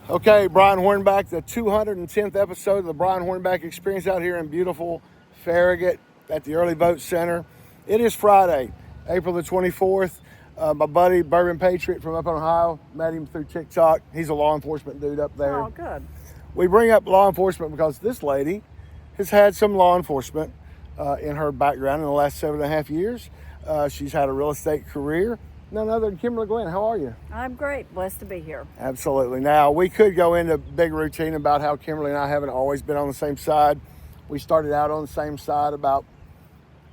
Okay, Brian Hornback, the 210th episode of the Brian Hornback Experience out here in beautiful Farragut at the Early Vote Center. It is Friday, April the 24th. My buddy, Bourbon Patriot from up in Ohio, met him through TikTok. He's a law enforcement dude up there. Oh, good. We bring up law enforcement because this lady has had some law enforcement in her background in the last 7.5 years. She's had a real estate career. None other than Kimberly Glenn. How are you? I'm great. Blessed to be here. Absolutely. Now, we could go into big routine about how Kimberly and I haven't always been on the same side. We started out on the same side about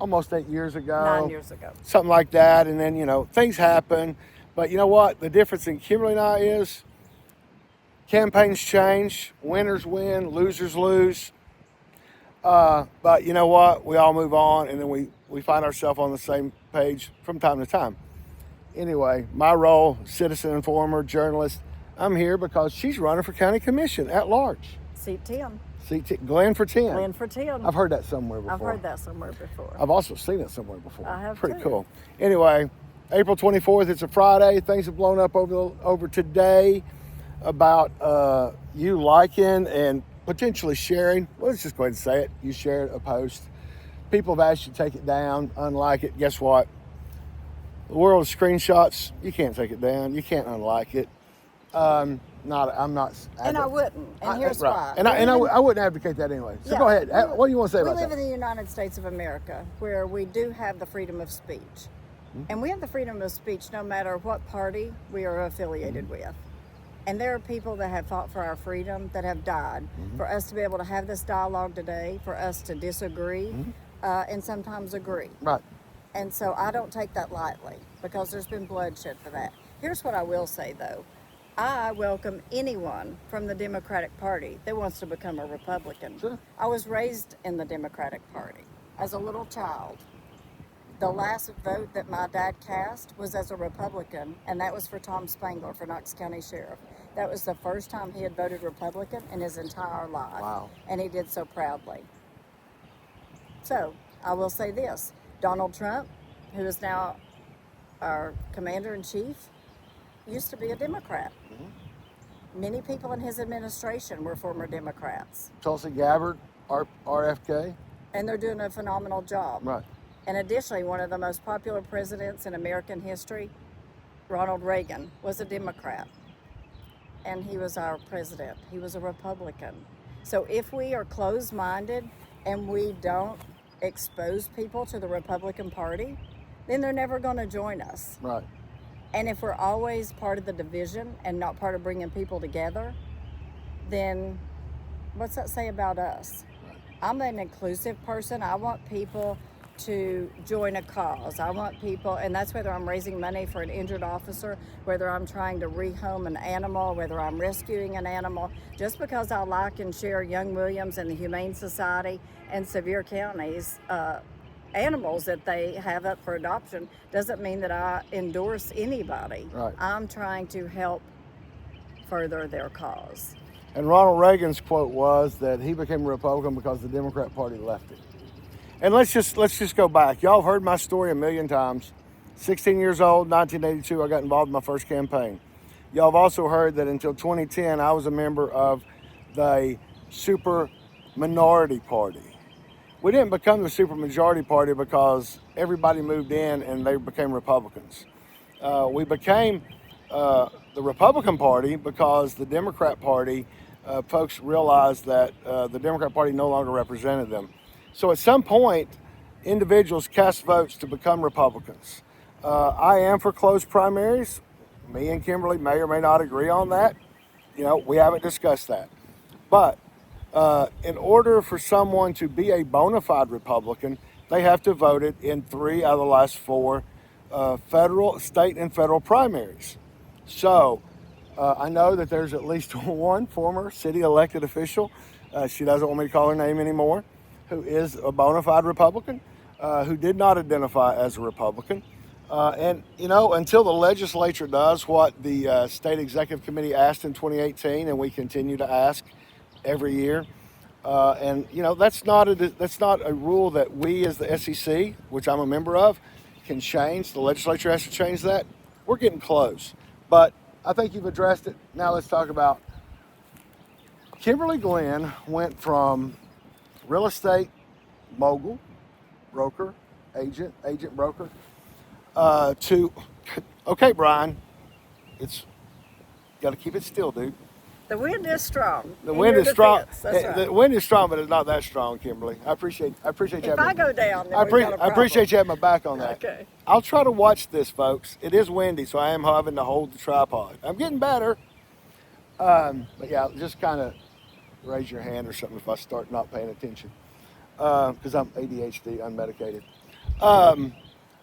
almost 8 years ago. 9 years ago. Something like that. And then, things happen. But you know what? The difference in Kimberly and I is campaigns change. Winners win. Losers lose. But you know what? We all move on. And then we find ourselves on the same page from time to time. Anyway, my role, citizen informer, journalist, I'm here because she's running for county commission at large. Seat 10. Glenn for 10. Glenn for 10. I've heard that somewhere before. I've heard that somewhere before. I've also seen it somewhere before. I have Pretty too. cool. Anyway, April 24th, it's a Friday. Things have blown up over today about you liking and potentially sharing. Well, let's just go ahead and say it. You shared a post. People have asked you to take it down, unlike it. Guess what? The world of screenshots, you can't take it down. You can't unlike it. I'm not. And I wouldn't. And here's right. why. And I wouldn't advocate that anyway. So Yeah. go ahead. What do you want to say about We live that? in the United States of America, where we do have the freedom of speech. Mm-hmm. And we have the freedom of speech no matter what party we are affiliated Mm-hmm. with. And there are people that have fought for our freedom that have died. Mm-hmm. For us to be able to have this dialogue today, for us to disagree, Mm-hmm. and sometimes agree. Right. And so I don't take that lightly because there's been bloodshed for that. Here's what I will say, though. I welcome anyone from the Democratic Party that wants to become a Republican. Sure. I was raised in the Democratic Party as a little child. The last vote that my dad cast was as a Republican, and that was for Tom Spangler for Knox County Sheriff. That was the first time he had voted Republican in his entire life. Wow. And he did so proudly. So, I will say this. Donald Trump, who is now our commander-in-chief, used to be a Democrat. Mm-hmm. Many people in his administration were former Democrats. Tulsi Gabbard, RFK. And they're doing a phenomenal job. Right. And additionally, one of the most popular presidents in American history, Ronald Reagan, was a Democrat. And he was our president. He was a Republican. So if we are closed-minded and we don't expose people to the Republican Party, then they're never going to join us. Right. And if we're always part of the division and not part of bringing people together, then what's that say about us? Right. I'm an inclusive person. I want people to join a cause. I want people, and that's whether I'm raising money for an injured officer, whether I'm trying to rehome an animal, whether I'm rescuing an animal. Just because I like and share Young Williams and the Humane Society and Sevier County's animals that they have up for adoption doesn't mean that I endorse anybody. Right. I'm trying to help further their cause. And Ronald Reagan's quote was that he became a Republican because the Democrat Party left him. And let's just go back. Y'all have heard my story a million times. 16 years old, 1982, I got involved in my first campaign. Y'all have also heard that until 2010, I was a member of the super minority party. We didn't become the super majority party because everybody moved in and they became Republicans. We became the Republican Party because the Democrat Party, folks realized that the Democrat Party no longer represented them. So at some point, individuals cast votes to become Republicans. I am for closed primaries. Me and Kimberly may or may not agree on that. We haven't discussed that. But in order for someone to be a bona fide Republican, they have to vote it in 3 out of the last 4 federal, state, and federal primaries. So I know that there's at least one former city elected official, she doesn't want me to call her name anymore, who is a bona fide Republican, who did not identify as a Republican. And until the legislature does what the state executive committee asked in 2018, and we continue to ask every year, and that's not a rule that we as the SEC, which I'm a member of, can change. The legislature has to change that. We're getting close, but I think you've addressed it. Now let's talk about Kimberly Glenn went from real estate mogul, broker, agent broker, to, okay, Brian, it's got to keep it still, dude. The wind is strong. The in wind your is strong. defense. That's right. The wind is strong, but it's not that strong, Kimberly. I appreciate you. If I go down, then I we've got a problem. appreciate you having my back on that. Okay. I'll try to watch this, folks. It is windy, so I am having to hold the tripod. I'm getting better. But yeah, just kind of raise your hand or something if I start not paying attention. Because I'm ADHD, unmedicated.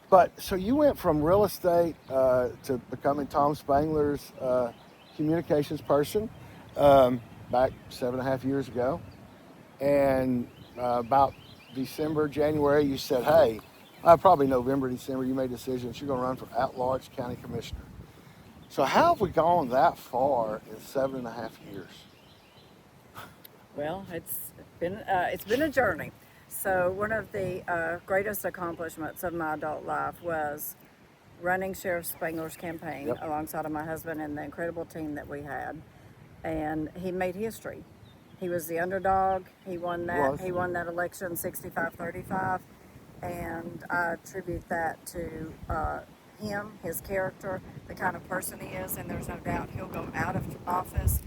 But so you went from real estate to becoming Tom Spangler's communications person back 7.5 years ago. And about December, January, you said, hey, probably November, December, you made decisions. You're going to run for at-large county commissioner. So how have we gone that far in 7.5 years? Well, it's been a journey. So one of the greatest accomplishments of my adult life was running Sheriff Spangler's campaign alongside of my husband and the incredible team that we had. And he made history. He was the underdog. He won that. He won that election 65-35, and I attribute that to him, his character, the kind of person he is. And there's no doubt he'll go out of office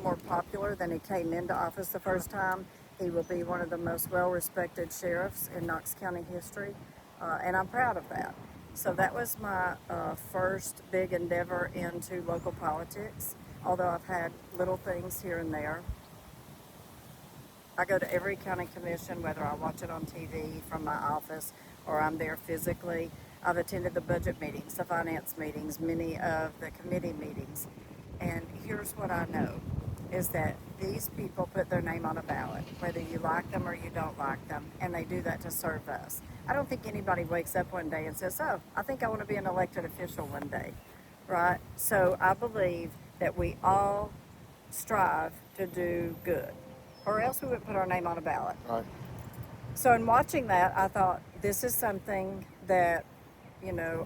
more popular than he came into office the first time. He will be one of the most well-respected sheriffs in Knox County history, and I'm proud of that. So that was my first big endeavor into local politics, although I've had little things here and there. I go to every county commission, whether I watch it on TV from my office or I'm there physically. I've attended the budget meetings, the finance meetings, many of the committee meetings. And here's what I know, is that these people put their name on a ballot, whether you like them or you don't like them, and they do that to serve us. I don't think anybody wakes up one day and says, oh, I think I want to be an elected official one day, right? So I believe that we all strive to do good, or else we would put our name on a ballot. Right. So in watching that, I thought, this is something that,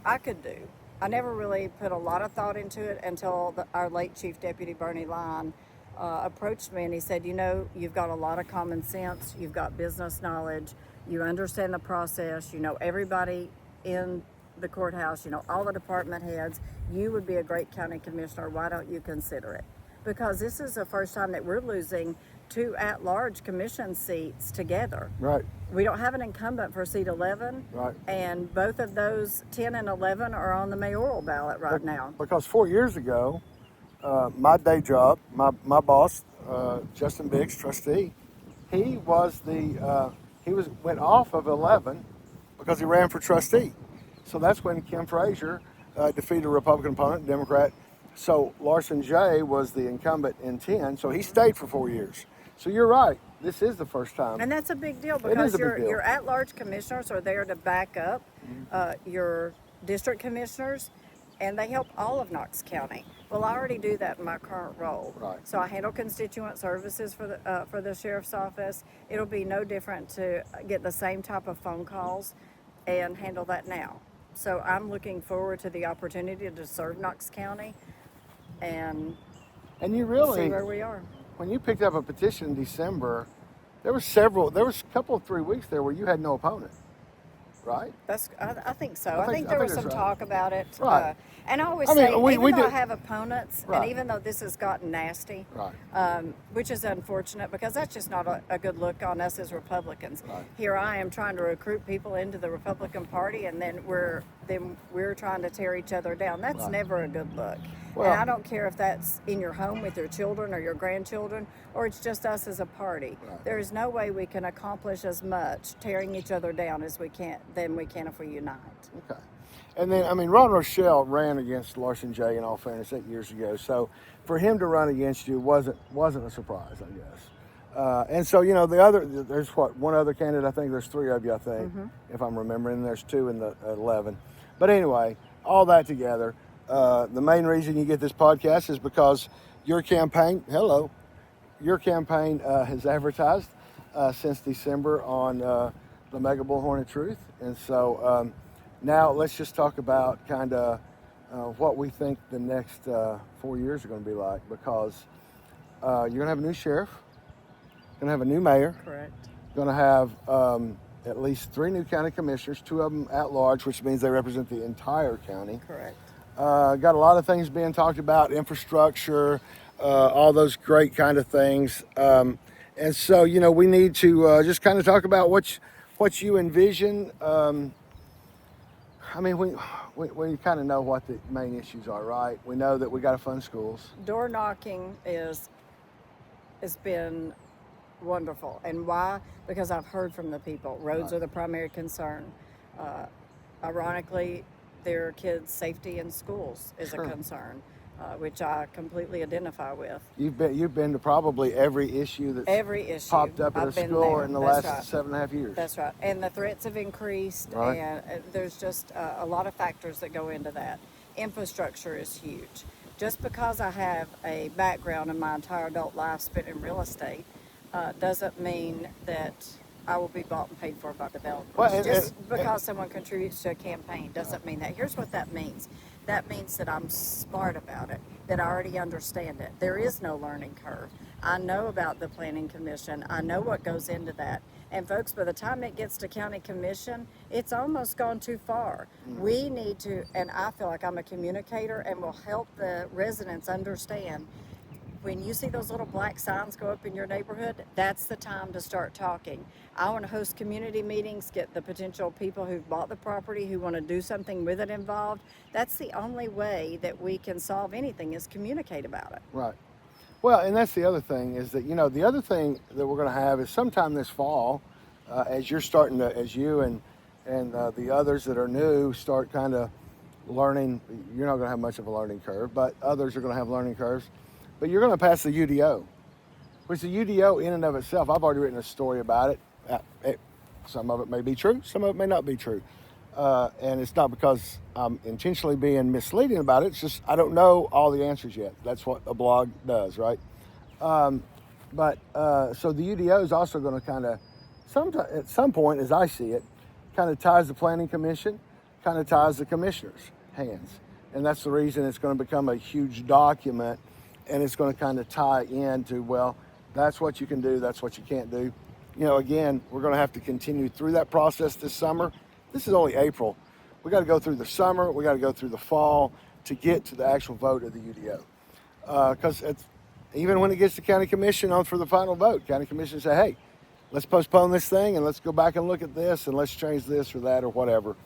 I could do. I never really put a lot of thought into it until our late Chief Deputy Bernie Line approached me and he said, you've got a lot of common sense, you've got business knowledge, you understand the process, you know everybody in the courthouse, all the department heads, you would be a great county commissioner, why don't you consider it? Because this is the first time that we're losing 2 at-large commission seats together. Right. We don't have an incumbent for seat 11. Right. And both of those 10 and 11 are on the mayoral ballot right now. Because 4 years ago, my day job, my boss, Justin Biggs, trustee, he went off of 11 because he ran for trustee. So that's when Kim Frazier defeated a Republican opponent, Democrat. So Larson J was the incumbent in 10, so he stayed for 4 years. So you're right. This is the first time. And that's a big deal because big deal. Your at-large commissioners are there to back up your district commissioners, and they help all of Knox County. Well, I already do that in my current role. Right. So I handle constituent services for the sheriff's office. It'll be no different to get the same type of phone calls and handle that now. So I'm looking forward to the opportunity to serve Knox County and you really see where we are. When you picked up a petition in December, there was a couple of 3 weeks there where you had no opponent, right? I think so. I think there was some talk about it. Right. And I always say, even though I have opponents, right. and even though this has gotten nasty, right. Which is unfortunate because that's just not a good look on us as Republicans. Right. Here I am trying to recruit people into the Republican Party, and then we're trying to tear each other down. That's right. never a good look. Well, and I don't care if that's in your home with your children or your grandchildren, or it's just us as a party. Right. There is no way we can accomplish as much tearing each other down as we can if we unite. Okay. And then, Ron Rochelle ran against Larson J, in all fairness, 8 years ago. So for him to run against you wasn't a surprise, I guess. And so, there's one other candidate. I think there's 3 of you, I think, if I'm remembering. There's 2 in the 11. But anyway, all that together, the main reason you get this podcast is because your campaign has advertised since December on the Mega Bullhorn of Truth. And so now let's just talk about kind of what we think the next 4 years are going to be like, because You're going to have a new sheriff. You're going to have a new mayor. Correct. You're going to have at least 3 new county commissioners, 2 of them at large, which means they represent the entire county. Correct. Got a lot of things being talked about, infrastructure, all those great kind of things. And so, we need to just kind of talk about what you envision. We kind of know what the main issues are, right? We know that we got to fund schools. Door knocking has been wonderful. And why? Because I've heard from the people. Roads are the primary concern. Ironically, their kids' safety in schools is a concern, which I completely identify with. You've been to probably every issue that's popped up at a school in the last 7.5 years. That's right. And the threats have increased, and there's just a lot of factors that go into that. Infrastructure is huge. Just because I have a background in my entire adult life spent in real estate doesn't mean that I will be bought and paid for by developers. Just because someone contributes to a campaign doesn't mean that. Here's what that means. That means that I'm smart about it, that I already understand it. There is no learning curve. I know about the planning commission. I know what goes into that. And folks, by the time it gets to county commission, it's almost gone too far. We need to, and I feel like I'm a communicator and will help the residents understand, when you see those little black signs go up in your neighborhood, that's the time to start talking. I want to host community meetings, get the potential people who've bought the property, who want to do something with it involved. That's the only way that we can solve anything, is communicate about it. Right. Well, and that's the other thing is that, the other thing that we're going to have is sometime this fall, as you're starting to, as you and the others that are new start kind of learning, you're not going to have much of a learning curve, but others are going to have learning curves. But you're going to pass the UDO, which the UDO in and of itself, I've already written a story about it. Some of it may be true, some of it may not be true. And it's not because I'm intentionally being misleading about it. It's just I don't know all the answers yet. That's what a blog does, right? So the UDO is also going to kind of, at some point, as I see it, kind of ties the planning commission, kind of ties the commissioners' hands. And that's the reason it's going to become a huge document. And it's going to kind of tie into, well, that's what you can do, that's what you can't do. Again, we're going to have to continue through that process this summer. This is only April. We got to go through the summer, we got to go through the fall to get to the actual vote of the UDO. Because even when it gets to county commission on for the final vote, county commission say, hey, let's postpone this thing and let's go back and look at this and let's change this or that or whatever.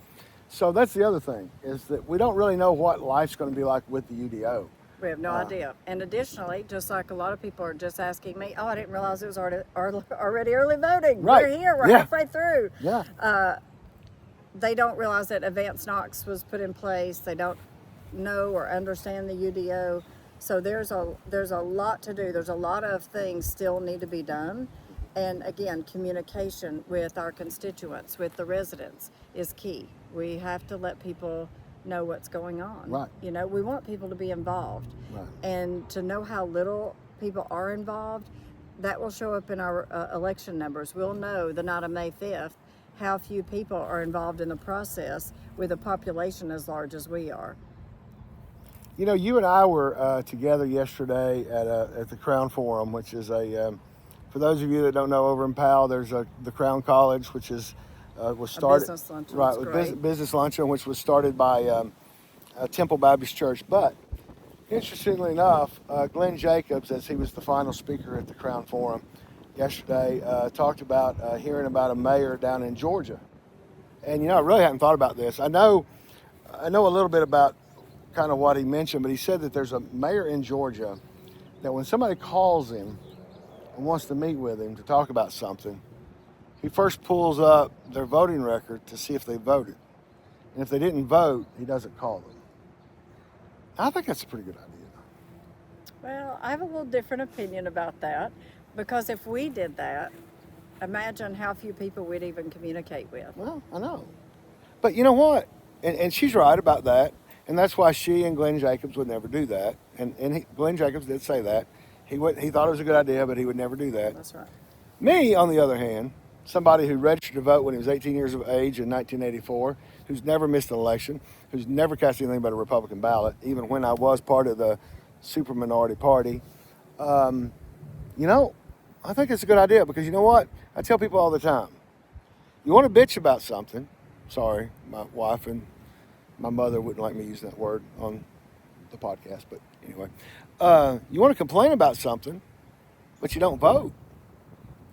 So that's the other thing, is that we don't really know what life's going to be like with the UDO. We have no idea. And additionally, just like a lot of people are just asking me, I didn't realize it was already early voting. Right. We're here. We're halfway through. Yeah. They don't realize that Advanced Knox was put in place. They don't know or understand the UDO. So there's a lot to do. There's a lot of things still need to be done. And again, communication with our constituents, with the residents, is key. We have to let people know what's going on. Right. We want people to be involved. Right. And to know how little people are involved, that will show up in our election numbers. We'll know the night of May 5th how few people are involved in the process with a population as large as we are. You and I were together yesterday at the Crown Forum, which is for those of you that don't know, over in Powell, there's the Crown College, which was started, a business luncheon. Right, with business luncheon, which was started by Temple Baptist Church. But interestingly enough, Glenn Jacobs, as he was the final speaker at the Crown Forum yesterday, talked about hearing about a mayor down in Georgia. And I really hadn't thought about this. I know a little bit about kind of what he mentioned, but he said that there's a mayor in Georgia that when somebody calls him and wants to meet with him to talk about something, he first pulls up their voting record to see if they voted. And if they didn't vote, he doesn't call them. I think that's a pretty good idea. Well, I have a little different opinion about that, because if we did that, imagine how few people we'd even communicate with. Well, I know. But you know what? And she's right about that. And that's why she and Glenn Jacobs would never do that. Glenn Jacobs did say that. He thought it was a good idea, but he would never do that. That's right. Me, on the other hand, somebody who registered to vote when he was 18 years of age in 1984, who's never missed an election, who's never cast anything but a Republican ballot, even when I was part of the super minority party. You know, I think it's a good idea because you know what? I tell people all the time, you want to bitch about something. Sorry, my wife and my mother wouldn't like me using that word on the podcast, but anyway. You want to complain about something, but you don't vote.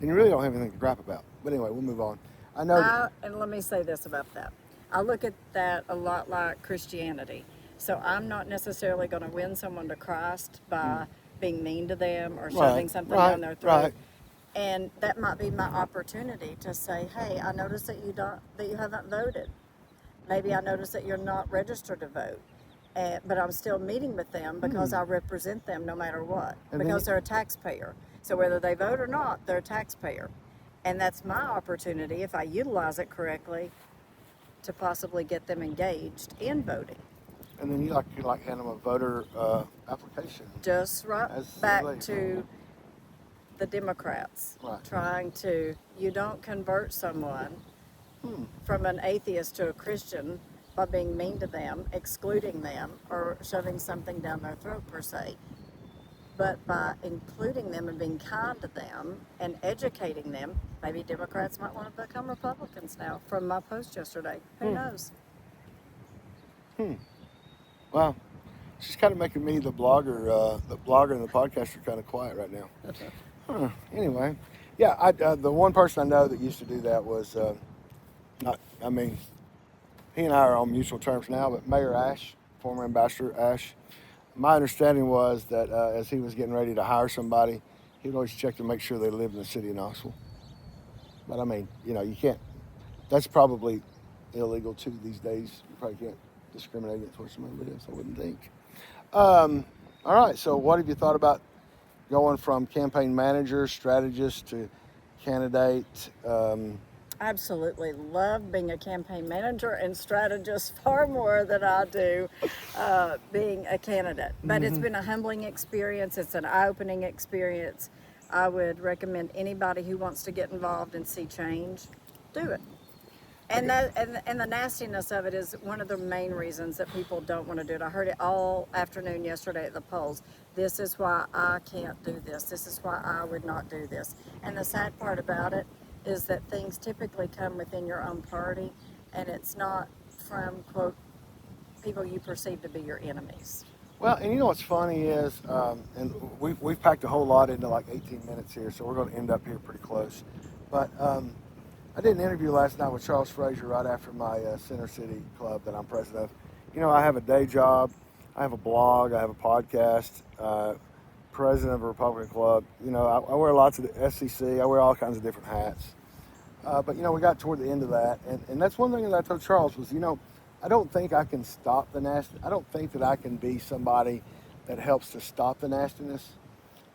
And you really don't have anything to gripe about. But anyway, we'll move on. I know that, And let me say this about that. I look at that a lot like Christianity. So I'm not necessarily going to win someone to Christ by being mean to them or shoving something down their throat. right. And that might be my opportunity to say, hey, I noticed that you haven't voted. Maybe I noticed that you're not registered to vote. But I'm still meeting with them because I represent them no matter what. And because they're a taxpayer. So whether they vote or not, they're a taxpayer. And that's my opportunity, if I utilize it correctly, to possibly get them engaged in voting. And then you hand them a voter application. Just right back to the Democrats trying to, you don't convert someone from an atheist to a Christian by being mean to them, excluding them, or shoving something down their throat per se, but by including them and being kind to them and educating them. Maybe Democrats might want to become Republicans now from my post yesterday. Who knows? Wow. She's kind of making me the blogger and the podcaster kind of quiet right now. Anyway, yeah, the one person I know that used to do that was, he and I are on mutual terms now, but Mayor Ash, former Ambassador Ash, my understanding was that as he was getting ready to hire somebody, he would always check to make sure they lived in the city of Knoxville. But you can't, that's probably illegal too these days. You probably can't discriminate against where somebody lives, I wouldn't think. All right, so what have you thought about going from campaign manager, strategist to candidate? Absolutely love being a campaign manager and strategist far more than I do being a candidate. But it's been a humbling experience. It's an eye-opening experience. I would recommend anybody who wants to get involved and see change, do it. And the nastiness of it is one of the main reasons that people don't want to do it. I heard it all afternoon yesterday at the polls. This is why I can't do this. This is why I would not do this. And the sad part about it is that things typically come within your own party, and it's not from, quote, people you perceive to be your enemies. Well, and you know what's funny is, and we've packed a whole lot into like 18 minutes here, so we're going to end up here pretty close. But I did an interview last night with Charles Frazier right after my Center City Club that I'm president of. You know, I have a day job, I have a blog, I have a podcast, president of a Republican club. You know, I wear lots of the SEC, I wear all kinds of different hats. But, you know, we got toward the end of that. And that's one thing that I told Charles was, you know, I don't think I can stop the nasty. I don't think that I can be somebody that helps to stop the nastiness.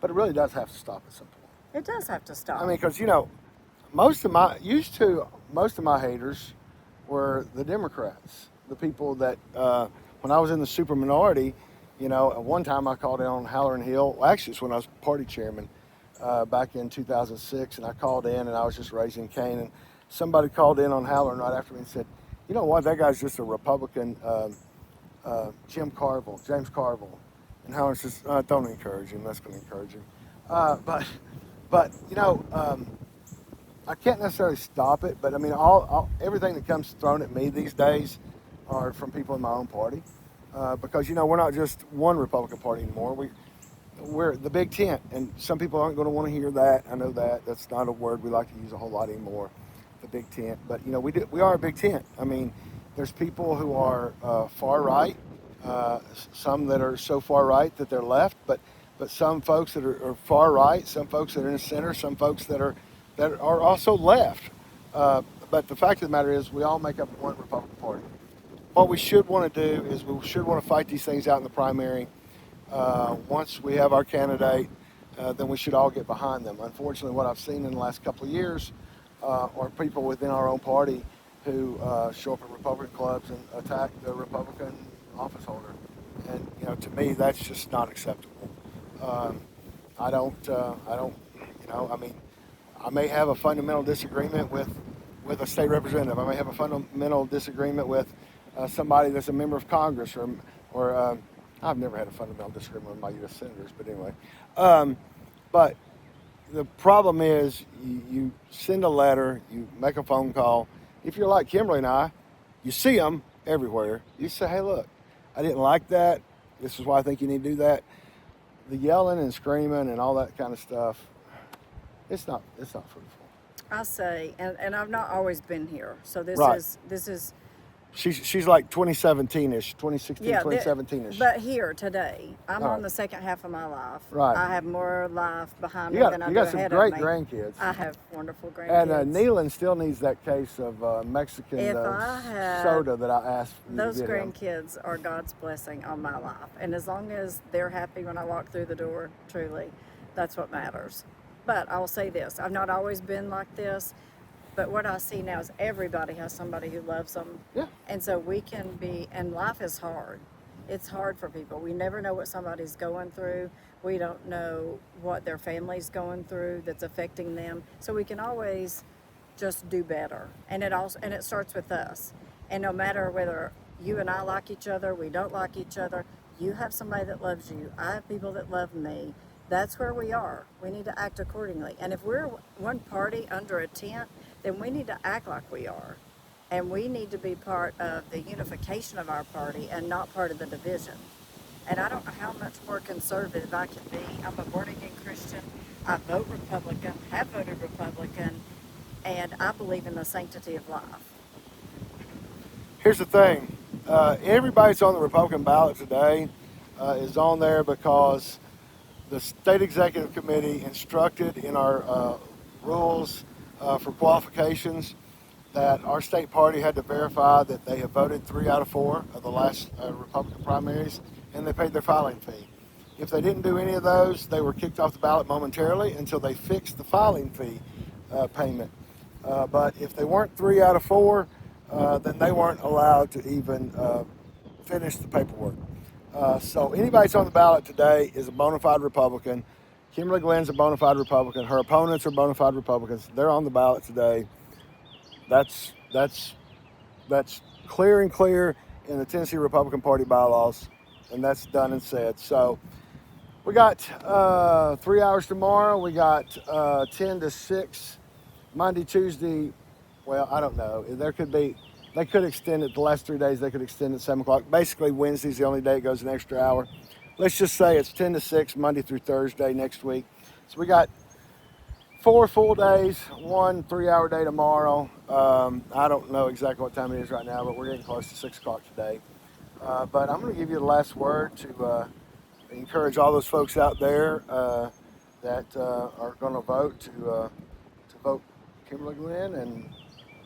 But it really does have to stop at some point. It does have to stop. I mean, because, you know, most of my haters were the Democrats, the people that, when I was in the super minority, you know, at one time I called in on Halloran Hill. Well, actually, it's when I was party chairman back in 2006, and I called in and I was just raising Cain. And somebody called in on Halloran right after me and said, you know what, that guy's just a Republican, James Carville. And Halloran says, don't encourage him, that's going to encourage him. But you know, I can't necessarily stop it, but I mean, everything that comes thrown at me these days are from people in my own party. Because, you know, we're not just one Republican Party anymore. We're the big tent, and some people aren't going to want to hear that. I know that. That's not a word we like to use a whole lot anymore, the big tent. But, you know, we are a big tent. I mean, there's people who are far right, some that are so far right that they're left, but some folks that are far right, some folks that are in the center, some folks that are also left. But the fact of the matter is we all make up one Republican Party. What we should want to do is we should want to fight these things out in the primary. Once we have our candidate, then we should all get behind them. Unfortunately, what I've seen in the last couple of years are people within our own party who show up at Republican clubs and attack the Republican office holder. And, you know, to me, that's just not acceptable. I don't, you know, I mean, I may have a fundamental disagreement with a state representative. I may have a fundamental disagreement with somebody that's a member of Congress, or I've never had a fundamental disagreement with my U.S. senators, but anyway. But the problem is you send a letter, you make a phone call. If you're like Kimberly and I, you see them everywhere. You say, hey, look, I didn't like that. This is why I think you need to do that. The yelling and screaming and all that kind of stuff, it's not fruitful. I say, and I've not always been here, so this Right. is She's like 2017-ish, 2016, yeah, 2017-ish. but here today, I'm All on right. the second half of my life. Right. I have more life behind You me got, than I you do got some ahead great of me. grandkids. I have wonderful grandkids. And Neelan still needs that case of Mexican If I had soda that I asked you those to get him. grandkids are God's blessing on my life, and as long as they're happy when I walk through the door, truly, that's what matters. But I will say this: I've not always been like this. But what I see now is everybody has somebody who loves them. Yeah. And so we can be, and life is hard. It's hard for people. We never know what somebody's going through. We don't know what their family's going through that's affecting them. So we can always just do better. And it starts with us. And no matter whether you and I like each other, we don't like each other, you have somebody that loves you. I have people that love me. That's where we are. We need to act accordingly. And if we're one party under a tent, then we need to act like we are. And we need to be part of the unification of our party and not part of the division. And I don't know how much more conservative I can be. I'm a born-again Christian. I vote Republican, have voted Republican, and I believe in the sanctity of life. Here's the thing. Everybody's on the Republican ballot today is on there because the state executive committee instructed in our rules for qualifications that our state party had to verify that they have voted 3 out of 4 of the last Republican primaries, and they paid their filing fee. If they didn't do any of those, they were kicked off the ballot momentarily until they fixed the filing fee payment. But if they weren't 3 out of 4, then they weren't allowed to even finish the paperwork. So anybody that's on the ballot today is a bona fide Republican. Kimberly Glenn's a bona fide Republican. Her opponents are bona fide Republicans. They're on the ballot today. That's clear and clear in the Tennessee Republican Party bylaws, and that's done and said. So we got 3 hours tomorrow. We got 10 to 6 Monday, Tuesday. Well, I don't know. They could extend it the last 3 days. They could extend it 7 o'clock. Basically, Wednesday's the only day it goes an extra hour. Let's just say it's 10 to 6 Monday through Thursday next week. So we got 4 full days, 1 3-hour day tomorrow. I don't know exactly what time it is right now, but we're getting close to 6 o'clock today. But I'm going to give you the last word to encourage all those folks out there that are going to vote to vote Kimberly Glenn and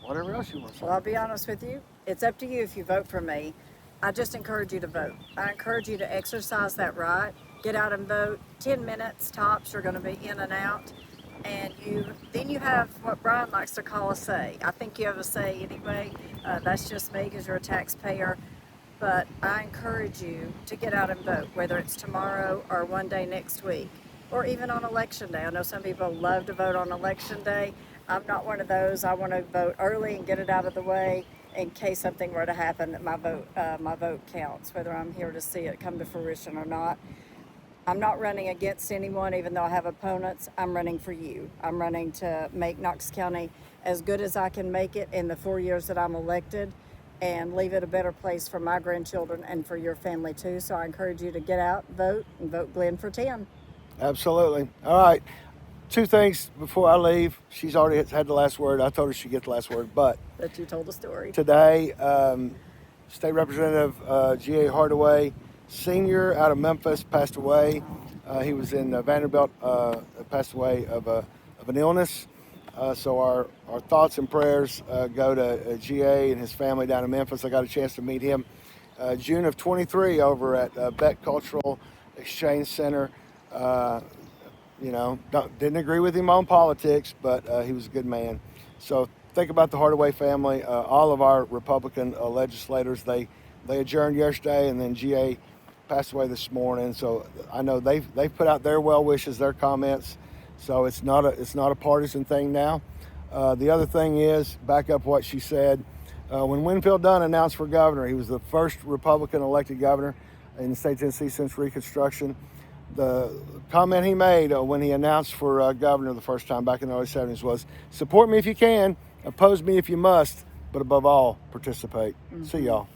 whatever else you want to say. Well, I'll be honest with you. It's up to you if you vote for me. I just encourage you to vote. I encourage you to exercise that right. Get out and vote. 10 minutes tops. You're going to be in and out. And then you have what Brian likes to call a say. I think you have a say anyway. That's just me because you're a taxpayer. But I encourage you to get out and vote, whether it's tomorrow or one day next week, or even on election day. I know some people love to vote on election day. I'm not one of those. I want to vote early and get it out of the way in case something were to happen that my vote counts, whether I'm here to see it come to fruition or not. I'm not running against anyone, even though I have opponents. I'm running for you. I'm running to make Knox County as good as I can make it in the 4 years that I'm elected and leave it a better place for my grandchildren and for your family too. So I encourage you to get out, vote, and vote Glenn for 10. Absolutely. All right. 2 things before I leave. She's already had the last word. I told her she'd get the last word, but That you told the story. today, State Representative G.A. Hardaway, Sr. out of Memphis, passed away. He was in Vanderbilt, passed away of an illness. So our thoughts and prayers go to G.A. and his family down in Memphis. I got a chance to meet him June of 23 over at Beck Cultural Exchange Center. Didn't agree with him on politics, but he was a good man. So think about the Hardaway family. All of our Republican legislators, they adjourned yesterday, and then GA passed away this morning. So I know they've put out their well wishes, their comments. So it's not a partisan thing now. The other thing is, back up what she said. When Winfield Dunn announced for governor, he was the first Republican elected governor in the state of Tennessee since Reconstruction. the comment he made when he announced for governor the first time back in the early 70s was, support me if you can, oppose me if you must, but above all, participate. See y'all.